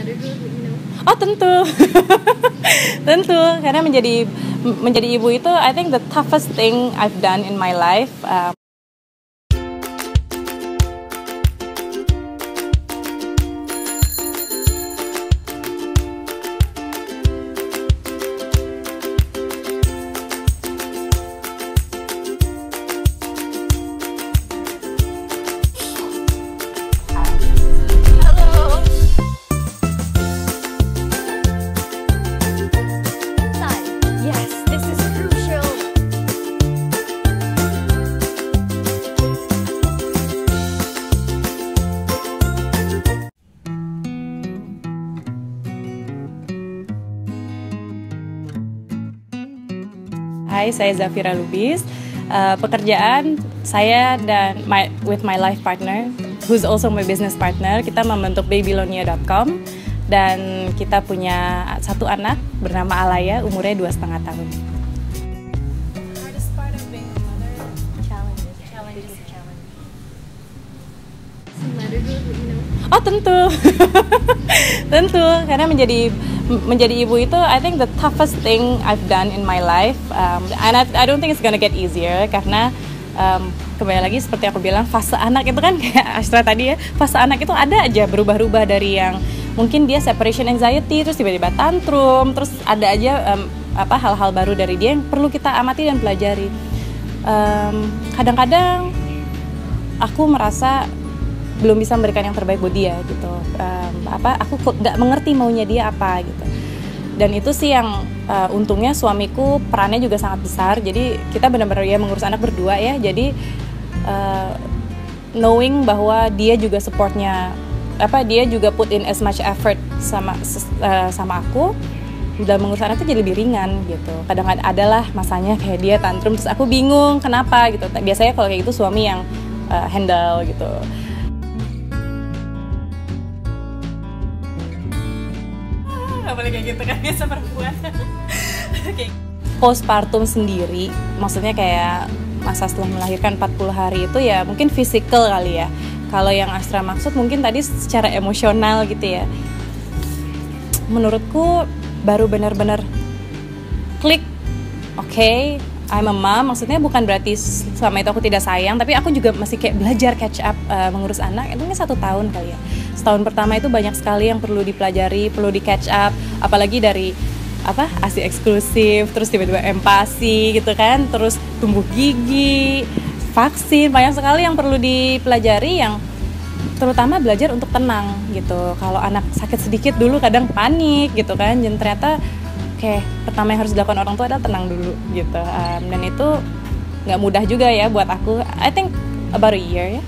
Oh tentu, tentu. Karena menjadi ibu itu, I think the toughest thing I've done in my life. Hai, saya Zafira Lubis. Pekerjaan saya dan with my life partner, who's also my business partner, kita membentuk babylonia.com dan kita punya satu anak bernama Alaya, umurnya 2,5 tahun. Hardest part of being a mother? Challenges. Oh tentu, tentu. Karena menjadi ibu itu, I think the toughest thing I've done in my life, and I don't think it's gonna get easier karena kembali lagi seperti aku bilang, fase anak itu kan kayak Astra tadi ya, fase anak itu ada aja berubah-ubah dari yang mungkin dia separation anxiety, terus tiba-tiba tantrum, terus ada aja hal-hal baru dari dia yang perlu kita amati dan pelajari. Kadang-kadang aku merasa belum bisa memberikan yang terbaik buat dia gitu. Aku nggak mengerti maunya dia apa gitu. Dan itu sih yang untungnya suamiku perannya juga sangat besar. Jadi kita benar-benar ya mengurus anak berdua ya. Jadi knowing bahwa dia juga supportnya, dia juga put in as much effort sama aku dalam mengurus anak itu jadi lebih ringan gitu. Kadang-kadang adalah masanya kayak dia tantrum terus aku bingung kenapa gitu. Biasanya kalau kayak gitu suami yang handle gitu. Gak boleh kayak gitu kan, biasa perempuan. Okay. Postpartum sendiri, maksudnya kayak masa setelah melahirkan 40 hari itu ya mungkin physical kali ya. Kalau yang Astra maksud mungkin tadi secara emosional gitu ya. Menurutku baru benar-benar klik, okay, I'm a mom, maksudnya bukan berarti selama itu aku tidak sayang, tapi aku juga masih kayak belajar catch up mengurus anak. Itu mungkin 1 tahun kali ya. Setahun pertama itu banyak sekali yang perlu dipelajari, perlu di catch up, apalagi dari ASI eksklusif, terus tiba-tiba empati gitu kan, terus tumbuh gigi, vaksin, banyak sekali yang perlu dipelajari, yang terutama belajar untuk tenang gitu. Kalau anak sakit sedikit dulu kadang panik gitu kan, dan ternyata pertama yang harus dilakukan orang tua adalah tenang dulu gitu. Dan itu nggak mudah juga ya buat aku. I think about a year ya.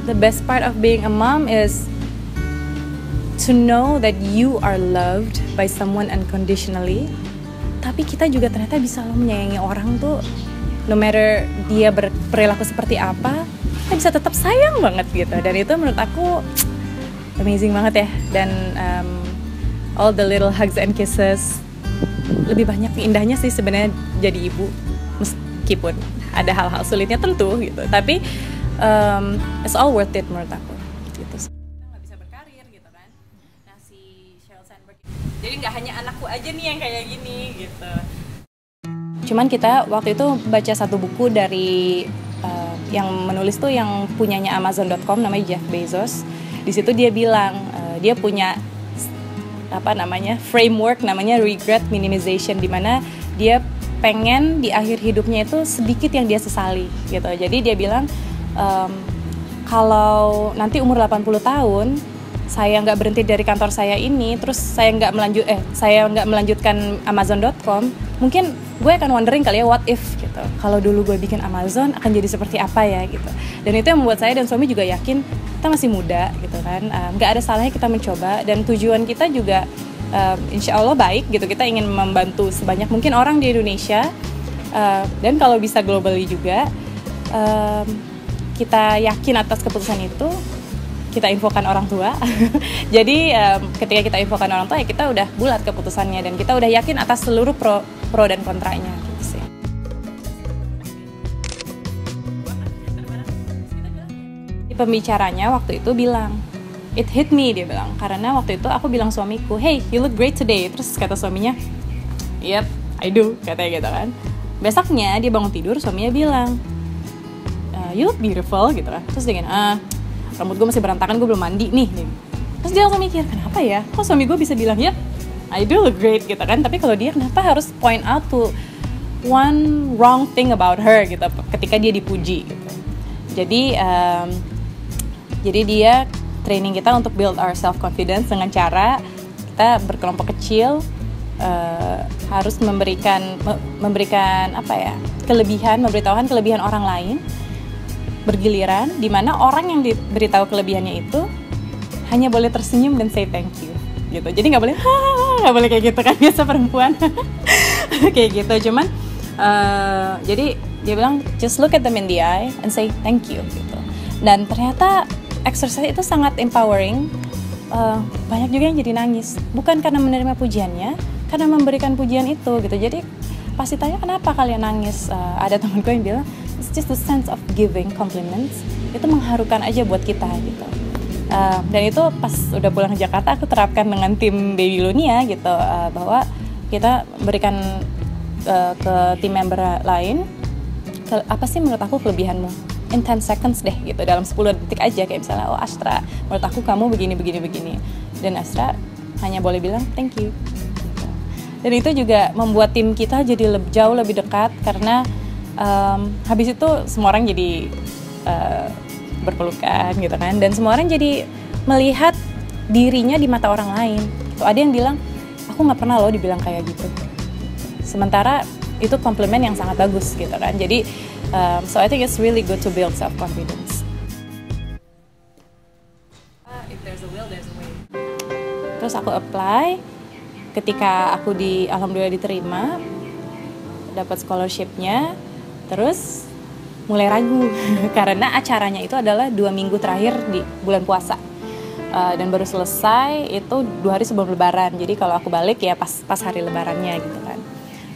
The best part of being a mom is to know that you are loved by someone unconditionally. Tapi kita juga ternyata bisa loh menyayangi orang tuh, no matter dia berperilaku seperti apa, kita bisa tetap sayang banget gitu. Dan itu menurut aku amazing banget ya. Dan all the little hugs and kisses, lebih banyak indahnya sih sebenarnya jadi ibu, meskipun ada hal-hal sulitnya tentu gitu. Tapi it's all worth it menurut aku gitu. Kita nggak bisa berkarir gitu kan. Nah si Sheryl Sandberg, jadi nggak hanya anakku aja nih yang kayak gini gitu. Cuman kita waktu itu baca satu buku dari yang menulis tuh yang punyanya Amazon.com, namanya Jeff Bezos. Di situ dia bilang dia punya framework namanya regret minimization, di mana dia pengen di akhir hidupnya itu sedikit yang dia sesali gitu. Jadi dia bilang kalau nanti umur 80 tahun saya nggak berhenti dari kantor saya ini, terus saya nggak melanjutkan Amazon.com, mungkin gue akan wondering kali ya, what if gitu, kalau dulu gue bikin Amazon akan jadi seperti apa ya gitu. Dan itu yang membuat saya dan suami juga yakin kita masih muda gitu kan, nggak ada salahnya kita mencoba, dan tujuan kita juga insya Allah baik gitu. Kita ingin membantu sebanyak mungkin orang di Indonesia, dan kalau bisa globally juga. Kita yakin atas keputusan itu, kita infokan orang tua. Jadi ketika kita infokan orang tua ya kita udah bulat keputusannya, dan kita udah yakin atas seluruh pro dan kontranya gitu sih. Di pembicaranya waktu itu bilang, it hit me, dia bilang, karena waktu itu aku bilang suamiku, hey, you look great today. Terus kata suaminya, yep, I do, katanya gitu kan. Besoknya dia bangun tidur, suaminya bilang, you look beautiful gitu kan. Terus dia gini, rambut gue masih berantakan, gue belum mandi nih. Terus dia langsung mikir, kenapa ya, kok suami gue bisa bilang, yep, I do look great gitu kan. Tapi kalau dia kenapa harus point out to one wrong thing about her gitu ketika dia dipuji gitu. Jadi dia training kita untuk build our self confidence dengan cara kita berkelompok kecil, harus memberikan apa ya, memberitahukan kelebihan orang lain bergiliran, di mana orang yang diberitahu kelebihannya itu hanya boleh tersenyum dan say thank you gitu. Jadi nggak boleh kayak gitu kan, biasa perempuan kayak gitu. Cuman jadi dia bilang just look at them in the eye and say thank you gitu. Dan ternyata exercise itu sangat empowering. Banyak juga yang jadi nangis, bukan karena menerima pujiannya, karena memberikan pujian itu gitu. Jadi pasti tanya kenapa kalian nangis. Ada temanku yang bilang it's just the sense of giving compliments, itu mengharukan aja buat kita gitu. Dan itu pas udah pulang ke Jakarta aku terapkan dengan tim Baby Lunia gitu, bahwa kita berikan ke tim member lain, apa sih menurut aku kelebihanmu in 10 seconds deh gitu, dalam 10 detik aja, kayak misalnya, oh Astra, menurut aku kamu begini, dan Astra hanya boleh bilang thank you gitu. Dan itu juga membuat tim kita jadi jauh lebih dekat, karena habis itu semua orang jadi berpelukan gitu kan, dan semua orang jadi melihat dirinya di mata orang lain gitu. Ada yang bilang, aku nggak pernah loh dibilang kayak gitu, sementara itu komplimen yang sangat bagus gitu kan. Jadi so I think it's really good to build self confidence. If there's a will, there's a way. Terus aku apply, ketika aku alhamdulillah diterima, dapat scholarshipnya, terus mulai ragu karena acaranya itu adalah 2 minggu terakhir di bulan puasa, dan baru selesai itu 2 hari sebelum Lebaran. Jadi kalau aku balik ya pas hari Lebarannya gitu kan.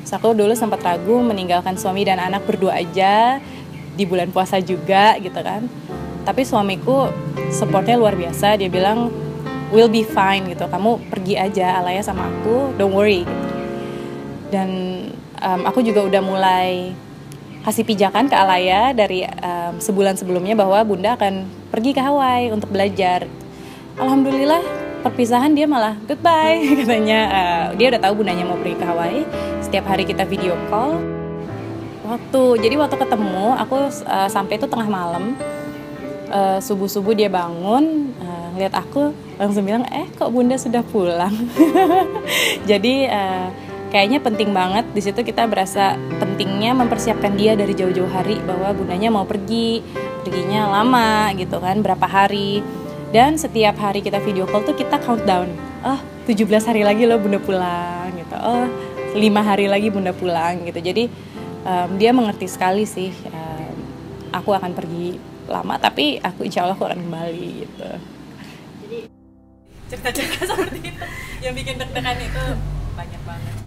Terus aku dulu sempat ragu meninggalkan suami dan anak berdua aja di bulan puasa juga gitu kan. Tapi suamiku supportnya luar biasa, dia bilang we'll be fine gitu, kamu pergi aja Alaya sama aku, don't worry gitu. Dan aku juga udah mulai kasih pijakan ke Alaya dari sebulan sebelumnya bahwa Bunda akan pergi ke Hawaii untuk belajar. Alhamdulillah perpisahan dia malah goodbye katanya. Dia udah tahu Bundanya mau pergi ke Hawaii. Setiap hari kita video call. Waktu ketemu aku sampai itu tengah malam, subuh dia bangun, lihat aku langsung bilang, kok Bunda sudah pulang. Jadi kayaknya penting banget di situ, kita berasa pentingnya mempersiapkan dia dari jauh-jauh hari, bahwa Bundanya mau perginya lama gitu kan, berapa hari. Dan setiap hari kita video call tuh kita countdown, 17 hari lagi loh Bunda pulang gitu, 5 hari lagi Bunda pulang gitu. Jadi dia mengerti sekali sih, aku akan pergi lama, tapi insya Allah aku akan kembali gitu. Jadi cerita-cerita seperti itu yang bikin deg-degan itu banyak banget.